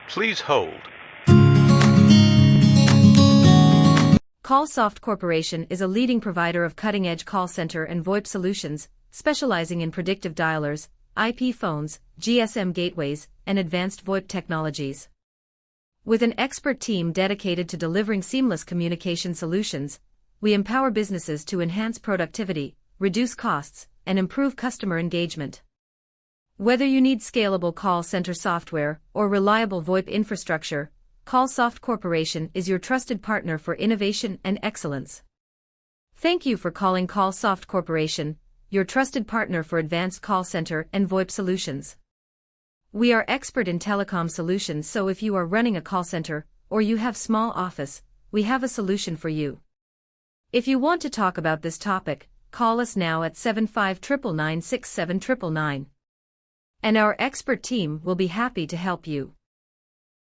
Please hold. CallSoft Corporation is a leading provider of cutting-edge call center and VoIP solutions, specializing in predictive dialers, IP phones, GSM gateways, and advanced VoIP technologies. With an expert team dedicated to delivering seamless communication solutions, we empower businesses to enhance productivity, reduce costs, and improve customer engagement. Whether you need scalable call center software or reliable VoIP infrastructure, CallSoft Corporation is your trusted partner for innovation and excellence. Thank you for calling CallSoft Corporation, your trusted partner for advanced call center and VoIP solutions. We are expert in telecom solutions, so if you are running a call center or you have small office, we have a solution for you. If you want to talk about this topic, call us now at 7599967999. And our expert team will be happy to help you.